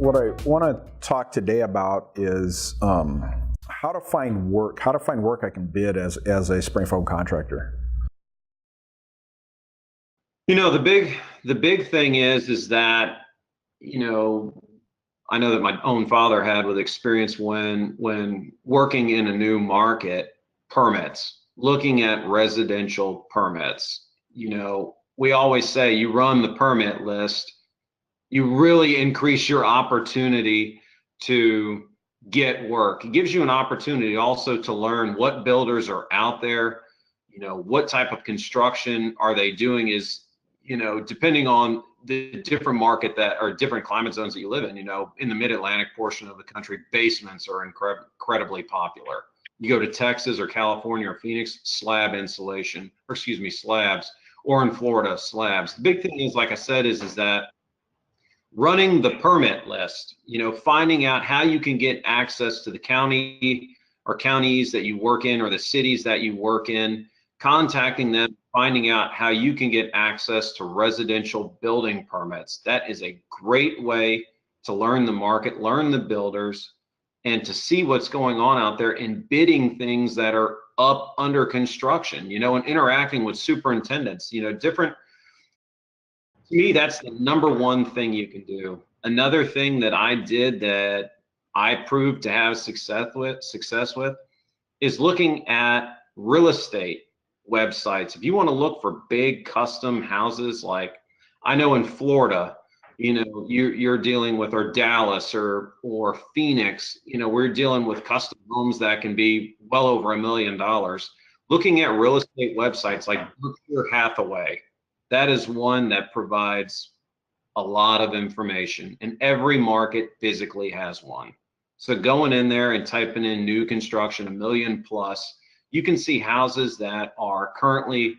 what I want to talk today about is how to find work. How to find work I can bid as a spray foam contractor. You know, the big thing is that, you know, I know that my own father had with experience when working in a new market, permits, looking at residential permits. You know, we always say you run the permit list, you really increase your opportunity to get work. It gives you an opportunity also to learn what builders are out there, you know, what type of construction are they doing is, you know, depending on the different market that or different climate zones that you live in, you know, in the mid-Atlantic portion of the country, basements are incredibly popular. You go to Texas or California or Phoenix, slab insulation, or excuse me, slabs, or in Florida, slabs. The big thing is, like I said, is that running the permit list, you know, finding out how you can get access to the county or counties that you work in or the cities that you work in, contacting them, finding out how you can get access to residential building permits. That is a great way to learn the market, learn the builders, and to see what's going on out there and bidding things that are up under construction, you know, and interacting with superintendents, you know, different. To me, that's the number one thing you can do. Another thing that I did that I proved to have success with is looking at real estate websites. If you want to look for big custom houses, like I know in Florida, you know, you're dealing with, or Dallas or Phoenix, you know, we're dealing with custom homes that can be well over $1 million. Looking at real estate websites like Berkshire Hathaway, that is one that provides a lot of information, and every market physically has one. So going in there and typing in new construction, 1 million plus, you can see houses that are currently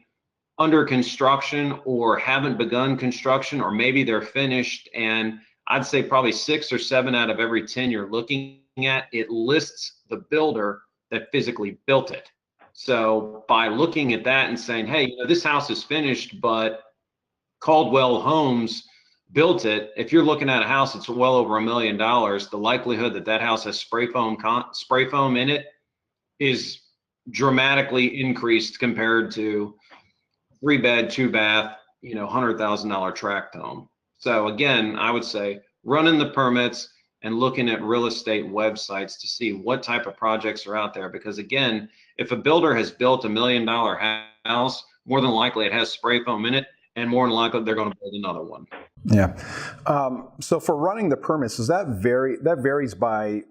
under construction or haven't begun construction, or maybe they're finished. And I'd say probably 6 or 7 out of every 10 you're looking at, it lists the builder that physically built it. So by looking at that and saying, hey, you know, this house is finished, but Caldwell Homes built it. If you're looking at a house that's well over $1 million, the likelihood that that house has spray foam in it is dramatically increased compared to 3-bed, 2-bath, you know, $100,000 tract home. So again, I would say running the permits and looking at real estate websites to see what type of projects are out there. Because again, if a builder has built $1 million house, more than likely it has spray foam in it, and more than likely they're going to build another one. Yeah. So for running the permits, does that vary? That varies by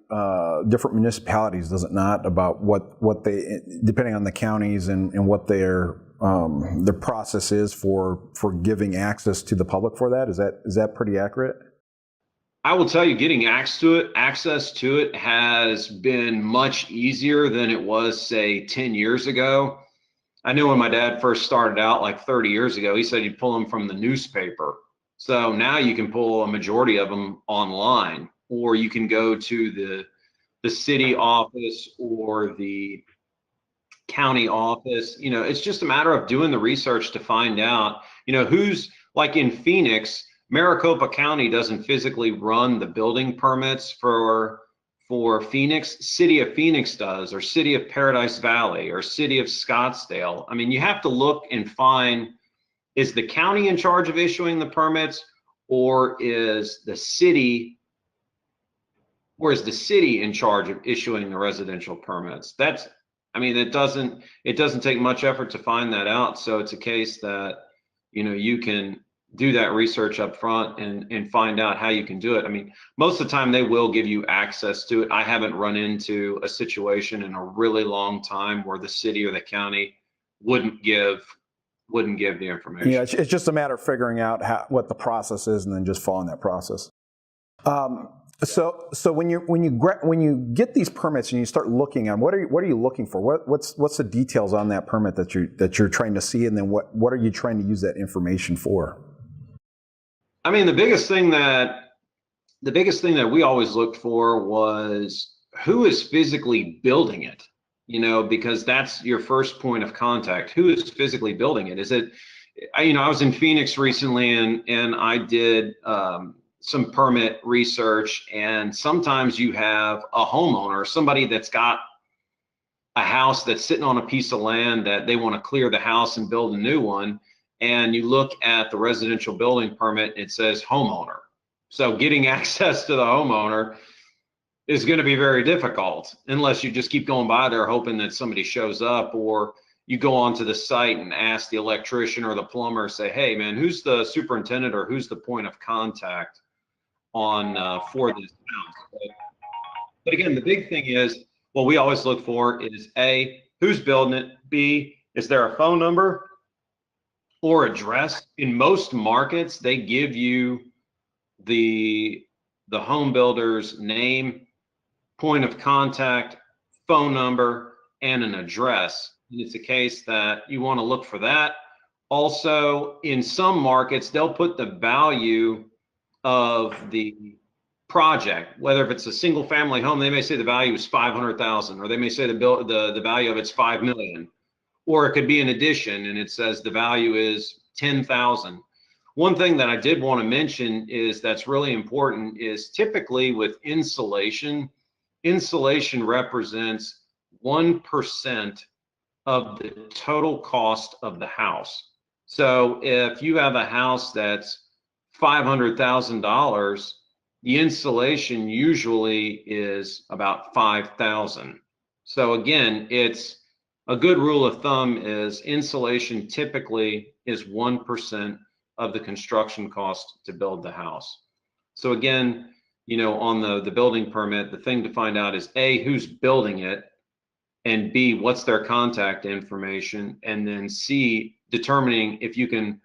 different municipalities, does it not? About what they, depending on the counties and what their process is for giving access to the public for that. Is that pretty accurate? I will tell you, getting access to it has been much easier than it was, say, 10 years ago. I knew when my dad first started out, like 30 years ago, he said he'd pull them from the newspaper. So now you can pull a majority of them online, or you can go to the city office or the county office. You know, it's just a matter of doing the research to find out, you know, who's, like in Phoenix, Maricopa County doesn't physically run the building permits for Phoenix. City of Phoenix does, or City of Paradise Valley, or City of Scottsdale. I mean, you have to look and find, is the county in charge of issuing the permits, or is the city in charge of issuing the residential permits? That's, I mean, it doesn't take much effort to find that out. So it's a case that, you know, you can do that research up front and find out how you can do it. I mean, most of the time they will give you access to it. I haven't run into a situation in a really long time where the city or the county wouldn't give the information. Yeah, it's just a matter of figuring out what the process is and then just following that process. So when you get these permits and you start looking at what are you looking for? What's the details on that permit that you're trying to see, and then what are you trying to use that information for? I mean, the biggest thing that we always looked for was who is physically building it, you know, because that's your first point of contact. Who is physically building it? Is it, you know, I was in Phoenix recently and I did some permit research, and sometimes you have a homeowner, somebody that's got a house that's sitting on a piece of land that they want to clear the house and build a new one, and you look at the residential building permit, it says homeowner. So getting access to the homeowner is going to be very difficult unless you just keep going by there hoping that somebody shows up, or you go onto the site and ask the electrician or the plumber, say, hey man, who's the superintendent or who's the point of contact on for this house. But again, the big thing is, what we always look for is A, who's building it? B, is there a phone number or address? In most markets, they give you the home builder's name, point of contact, phone number, and an address. And it's a case that you want to look for that. Also, in some markets, they'll put the value of the project, whether if it's a single family home, they may say the value is 500,000, or they may say the value of it's 5 million, or it could be an addition and it says the value is 10,000. One thing that I did want to mention is that's really important is typically with insulation, insulation represents 1% of the total cost of the house. So if you have a house that's $500,000, the insulation usually is about 5,000. So again, it's a good rule of thumb is insulation typically is 1% of the construction cost to build the house. So again, you know, on the building permit, the thing to find out is A, who's building it, and B, what's their contact information, and then C, determining if you can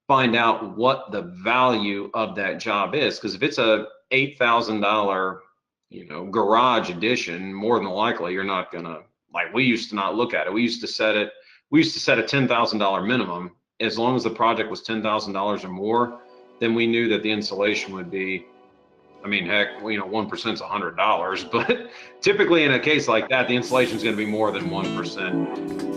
find out what the value of that job is. Because if it's a $8,000, you know, garage addition, more than likely you're not gonna, like we used to not look at it. We used to set a $10,000 minimum. As long as the project was $10,000 or more, then we knew that the insulation would be, I mean, heck, you know, 1% is $100, but typically in a case like that, the insulation is going to be more than 1%.